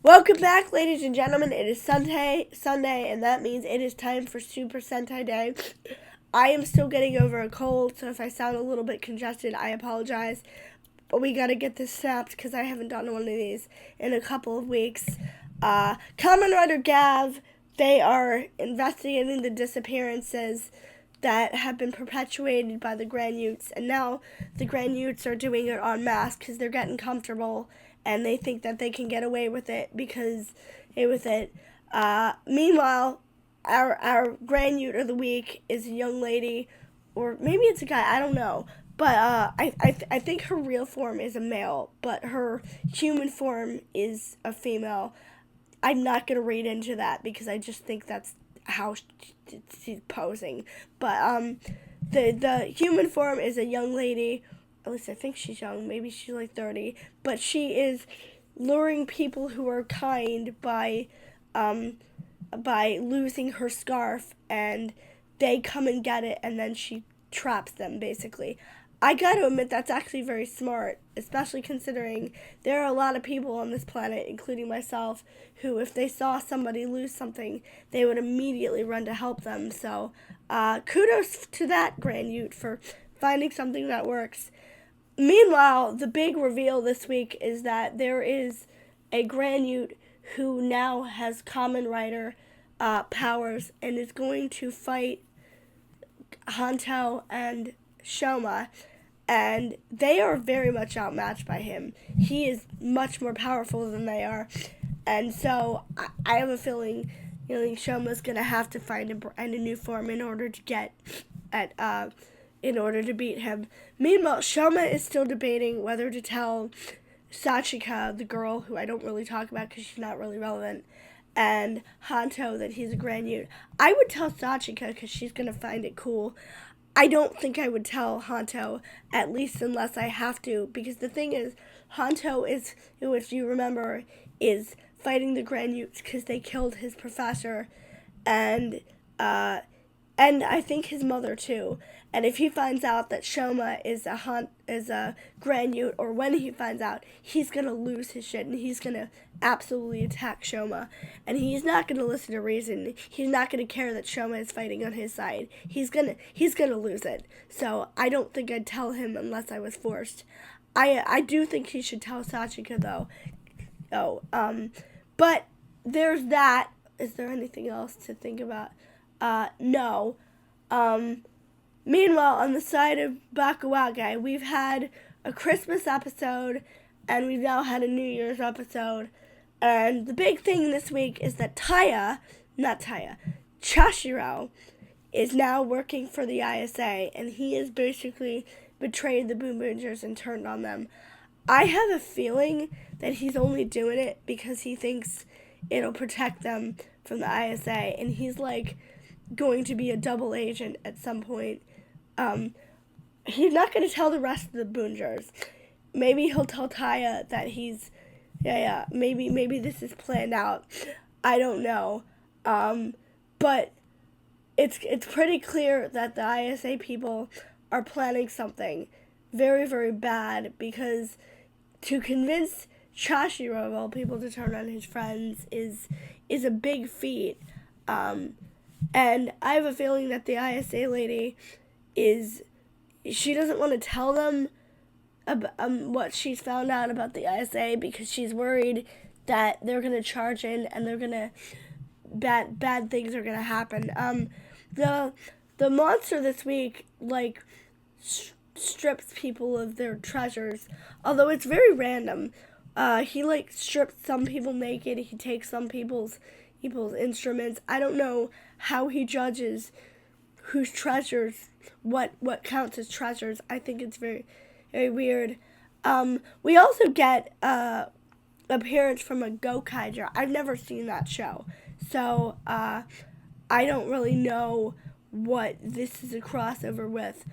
Welcome back, ladies and gentlemen. It is Sunday, and that means it is time for Super Sentai Day. I am still getting over a cold, so if I sound a little bit congested, I apologize. But we gotta get this snapped because I haven't done one of these in a couple of weeks. Kamen Rider Gav, they are investigating the disappearances that have been perpetuated by the Grand Utes, and now the Grand Utes are doing it en masse because they're getting comfortable and they think that they can get away with it Meanwhile, our Grand Ute of the week is a young lady, or maybe it's a guy, I don't know. But I think her real form is a male, but her human form is a female. I'm not going to read into that because I just think that's how she's posing. But the human form is a young lady. At least I think she's young. Maybe she's like 30. But she is luring people who are kind by losing her scarf, and they come and get it, and then she traps them, basically. I gotta admit, that's actually very smart, especially considering there are a lot of people on this planet, including myself, who, if they saw somebody lose something, they would immediately run to help them. So, kudos to that Grand Ute for finding something that works. Meanwhile, the big reveal this week is that there is a Grand Ute who now has Kamen Rider powers and is going to fight Hanto and Shoma, and they are very much outmatched by him. He is much more powerful than they are, and so I have a feeling, Shoma's gonna have to find a new form in order to get in order to beat him. Meanwhile, Shoma is still debating whether to tell Sachika, the girl who I don't really talk about because she's not really relevant, and Hanto that he's a Grand Ute. I would tell Sachika because she's going to find it cool. I don't think I would tell Hanto, at least unless I have to, because the thing is, Hanto is, who, if you remember, is fighting the Grand Utes because they killed his professor, and I think his mother too. And if he finds out that Shoma is a Grand Ute, or when he finds out, he's gonna lose his shit and he's gonna absolutely attack Shoma. And he's not gonna listen to reason. He's not gonna care that Shoma is fighting on his side. He's gonna lose it. So I don't think I'd tell him unless I was forced. I do think he should tell Sachika though. But there's that. Is there anything else to think about? No. Meanwhile, on the side of Bakuwagai, we've had a Christmas episode, and we've now had a New Year's episode. And the big thing this week is that Chashiro is now working for the ISA, and he has basically betrayed the Boom Boongers and turned on them. I have a feeling that he's only doing it because he thinks it'll protect them from the ISA, and he's like going to be a double agent at some point. He's not going to tell the rest of the Boongers. Maybe he'll tell Taya that he's, maybe this is planned out. I don't know. But it's pretty clear that the ISA people are planning something very, very bad, because to convince Chashiro, of all people, to turn on his friends is a big feat. And I have a feeling that the ISA lady she doesn't want to tell them what she's found out about the ISA, because she's worried that they're going to charge in and they're going to, bad things are going to happen. The monster this week, strips people of their treasures, although it's very random. He, strips some people naked, he takes some people's instruments. I don't know how he judges whose treasures, what counts as treasures. I think it's very, very weird. We also get appearance from a Gokaiger. I've never seen that show, so I don't really know what this is a crossover with.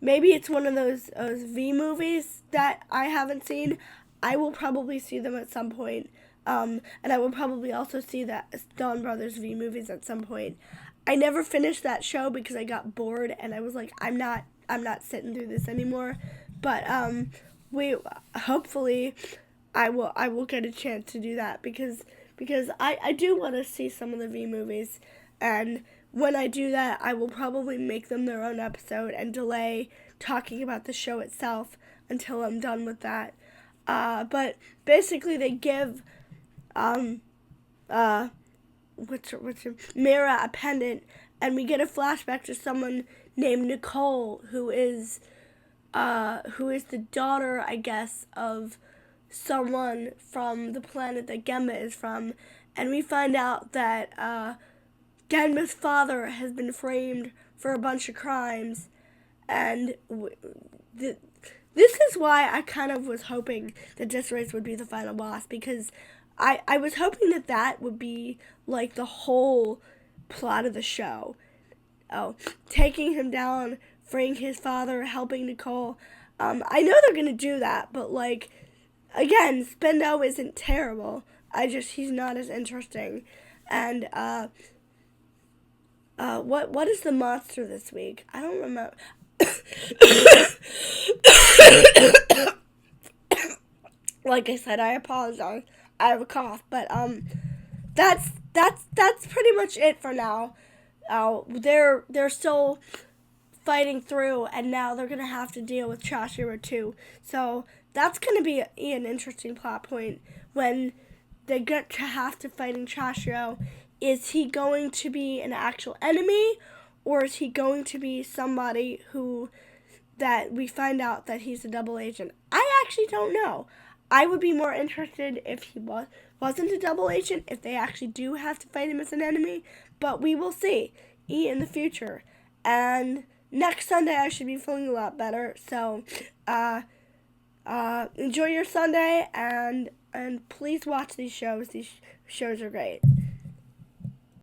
Maybe it's one of those V movies that I haven't seen. I will probably see them at some point. And I will probably also see that Dawn Brothers V movies at some point. I never finished that show because I got bored and I was like, I'm not sitting through this anymore. But we hopefully I will get a chance to do that because I do want to see some of the V movies, and when I do that, I will probably make them their own episode and delay talking about the show itself until I'm done with that. But basically, they give um uh what's her, Mira a pendant, and we get a flashback to someone named Nicole who is the daughter, I guess, of someone from the planet that Gemma is from, and we find out that Genma's father has been framed for a bunch of crimes, and this is why I kind of was hoping that this race would be the final boss, because I was hoping that that would be like the whole plot of the show. Oh, taking him down, freeing his father, helping Nicole. I know they're gonna do that, but like, again, Spendo isn't terrible. He's not as interesting. And what is the monster this week? I don't remember. Like I said, I apologize. I have a cough, but that's pretty much it for now. They're still fighting through, and now they're gonna have to deal with Chashira too. So that's gonna be an interesting plot point when they get to have to fighting Chashiro. Is he going to be an actual enemy, or is he going to be somebody who that we find out that he's a double agent? I actually don't know. I would be more interested if he wasn't a double agent, if they actually do have to fight him as an enemy, but we will see in the future. And next Sunday I should be feeling a lot better. So enjoy your Sunday, and please watch these shows. These shows are great.